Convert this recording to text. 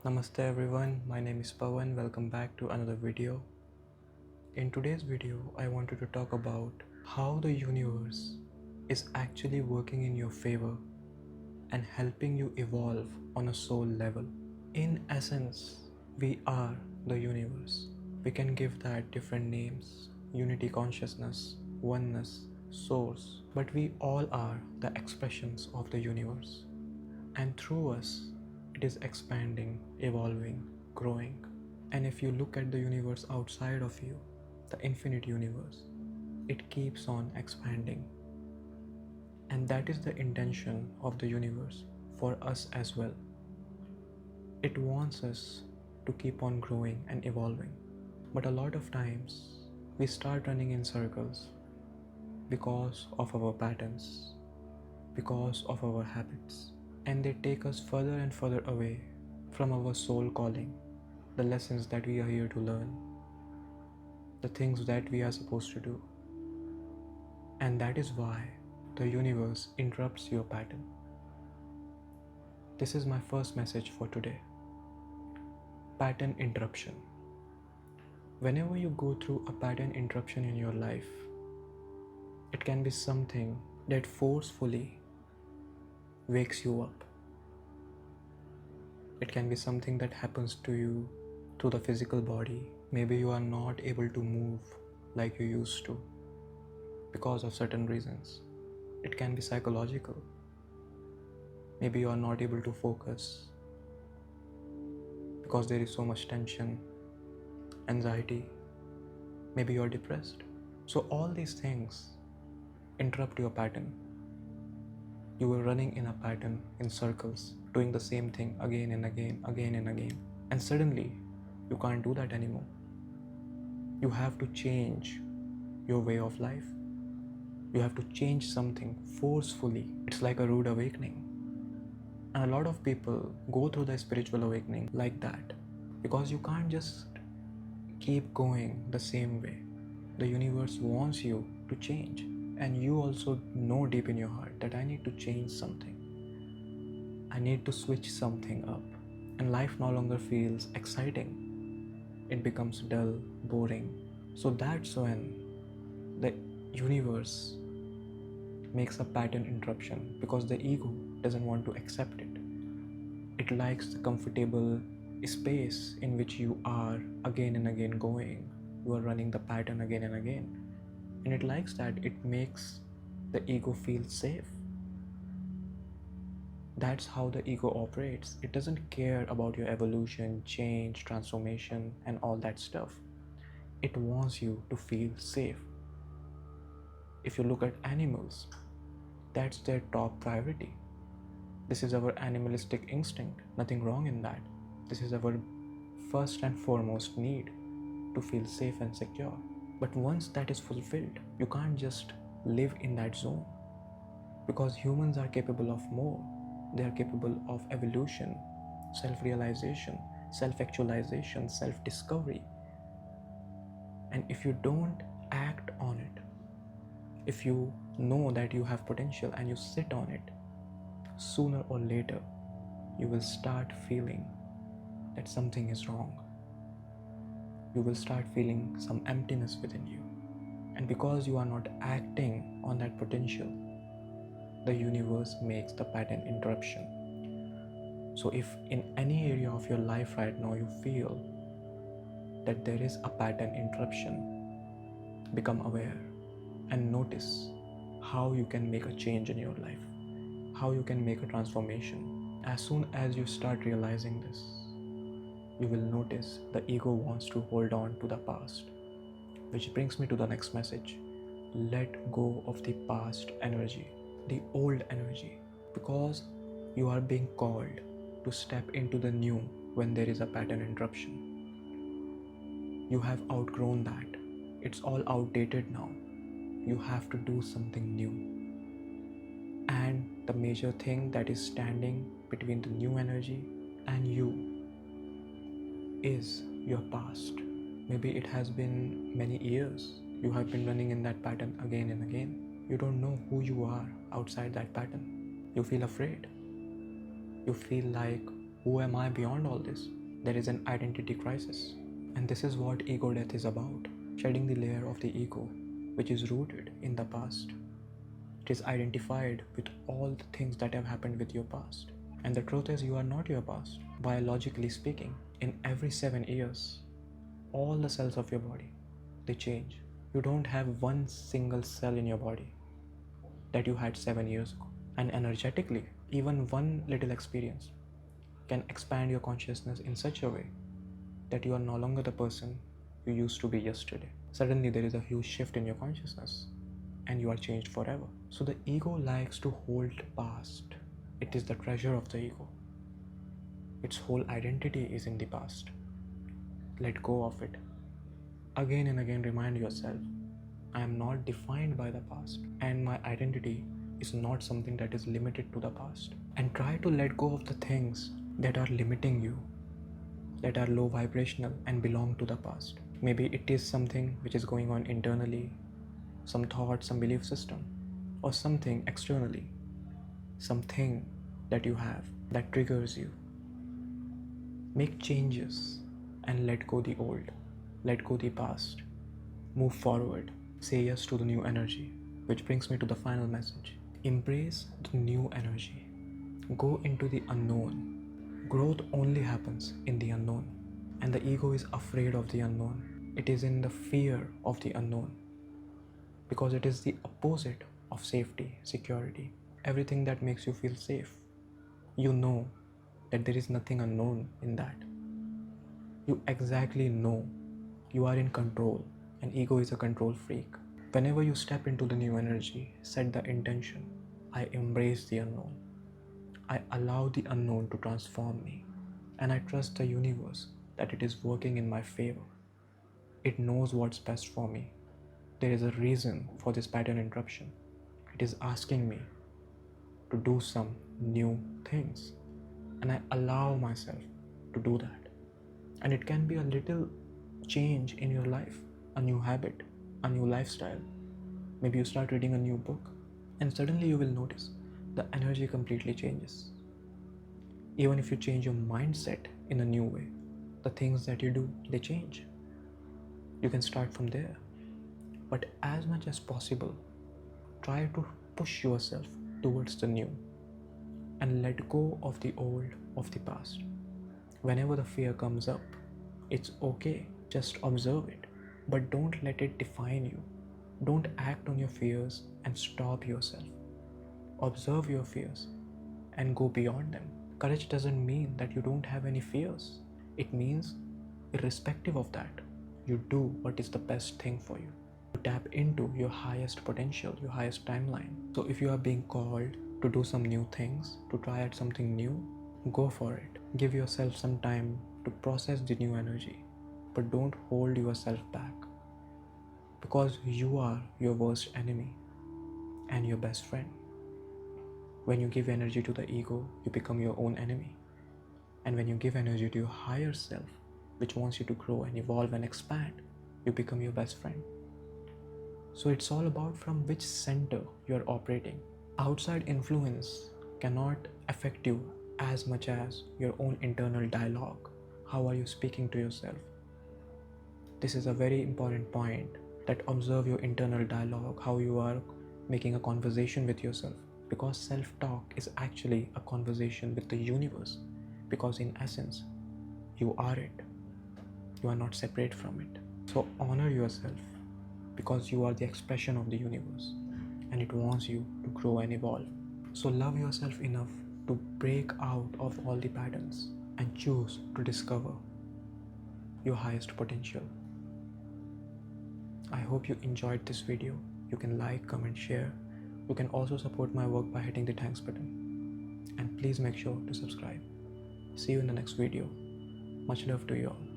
Namaste everyone, my name is Pawan. Welcome back to another video. In today's video, I wanted to talk about how the universe is actually working in your favor and helping you evolve on a soul level. In essence, we are the universe. We can give that different names: unity consciousness, oneness, source, but we all are the expressions of the universe. And through us, it is expanding, evolving, growing. And if you look at the universe outside of you, the infinite universe, it keeps on expanding. And that is the intention of the universe for us as well. It wants us to keep on growing and evolving. But a lot of times, we start running in circles because of our patterns, because of our habits, and they take us further and further away from our soul calling, the lessons that we are here to learn, the things that we are supposed to do. And that is why the universe interrupts your pattern. This is my first message for today. Pattern interruption. Whenever you go through a pattern interruption in your life, it can be something that forcefully wakes you up. It can be something that happens to you through the physical body. Maybe you are not able to move like you used to because of certain reasons. It can be psychological. Maybe you are not able to focus because there is so much tension, anxiety. Maybe you are depressed. So all these things interrupt your pattern. You were running in a pattern, in circles, doing the same thing again and again, again and again. And suddenly, you can't do that anymore. You have to change your way of life. You have to change something forcefully. It's like a rude awakening. And a lot of people go through the spiritual awakening like that because you can't just keep going the same way. The universe wants you to change. And you also know deep in your heart that I need to change something. I need to switch something up. And life no longer feels exciting. It becomes dull, boring. So that's when the universe makes a pattern interruption because the ego doesn't want to accept it. It likes the comfortable space in which you are again and again going. You are running the pattern again and again. And it likes that. It makes the ego feel safe. That's how the ego operates. It doesn't care about your evolution, change, transformation, and all that stuff. It wants you to feel safe. If you look at animals, that's their top priority. This is our animalistic instinct. Nothing wrong in that. This is our first and foremost need, to feel safe and secure. But once that is fulfilled, you can't just live in that zone because humans are capable of more. They are capable of evolution, self-realization, self-actualization, self-discovery. And if you don't act on it, if you know that you have potential and you sit on it, sooner or later, you will start feeling that something is wrong. You will start feeling some emptiness within you. And because you are not acting on that potential, the universe makes the pattern interruption. So if in any area of your life right now you feel that there is a pattern interruption, become aware and notice how you can make a change in your life, how you can make a transformation. As soon as you start realizing this, you will notice the ego wants to hold on to the past. Which brings me to the next message. Let go of the past energy, the old energy, because you are being called to step into the new when there is a pattern interruption. You have outgrown that. It's all outdated now. You have to do something new. And the major thing that is standing between the new energy and you is your past. Maybe it has been many years. You have been running in that pattern again and again. You don't know who you are outside that pattern. You feel afraid. You feel like Who am I beyond all this? There is an identity crisis. And this is what ego death is about, shedding the layer of the ego, which is rooted in the past. It is identified with all the things that have happened with your past. And the truth is, you are not your past. Biologically speaking, in every 7 years, all the cells of your body, they change. You don't have one single cell in your body that you had 7 years ago. And energetically, even one little experience can expand your consciousness in such a way that you are no longer the person you used to be yesterday. Suddenly there is a huge shift in your consciousness and you are changed forever. So the ego likes to hold past. It is the treasure of the ego. Its whole identity is in the past. Let go of it. Again and again remind yourself, I am not defined by the past, and my identity is not something that is limited to the past. And try to let go of the things that are limiting you, that are low vibrational and belong to the past. Maybe it is something which is going on internally, some thought, some belief system, or something externally, something that you have that triggers you. Make changes and let go the old, let go the past, move forward, say yes to the new energy, which brings me to the final message. Embrace the new energy. Go into the unknown. Growth only happens in the unknown, and the ego is afraid of the unknown. It is in the fear of the unknown because it is the opposite of safety, security, everything that makes you feel safe. You know that there is nothing unknown in that. You exactly know you are in control, and ego is a control freak. Whenever you step into the new energy, set the intention, I embrace the unknown. I allow the unknown to transform me, and I trust the universe that it is working in my favor. It knows what's best for me. There is a reason for this pattern interruption. It is asking me to do some new things, and I allow myself to do that. And it can be a little change in your life, a new habit, a new lifestyle. Maybe you start reading a new book, and suddenly you will notice the energy completely changes. Even if you change your mindset in a new way, the things that you do, they change. You can start from there. But as much as possible, try to push yourself towards the new and let go of the old, of the past. Whenever the fear comes up, it's okay, just observe it, but don't let it define you. Don't act on your fears and stop yourself. Observe your fears and go beyond them. Courage doesn't mean that you don't have any fears. It means, irrespective of that, you do what is the best thing for you. You tap into your highest potential, your highest timeline. So if you are being called to do some new things, to try out something new, go for it. Give yourself some time to process the new energy, but don't hold yourself back, because you are your worst enemy and your best friend. When you give energy to the ego, you become your own enemy. And when you give energy to your higher self, which wants you to grow and evolve and expand, you become your best friend. So it's all about from which center you're operating. Outside influence cannot affect you as much as your own internal dialogue. How are you speaking to yourself? This is a very important point, that observe your internal dialogue, how you are making a conversation with yourself. Because self-talk is actually a conversation with the universe. Because in essence, you are it. You are not separate from it. So honor yourself, because you are the expression of the universe and it wants you to grow and evolve. So love yourself enough to break out of all the patterns and choose to discover your highest potential. I hope you enjoyed this video. You can like, comment, share. You can also support my work by hitting the thanks button. And please make sure to subscribe. See you in the next video. Much love to you all.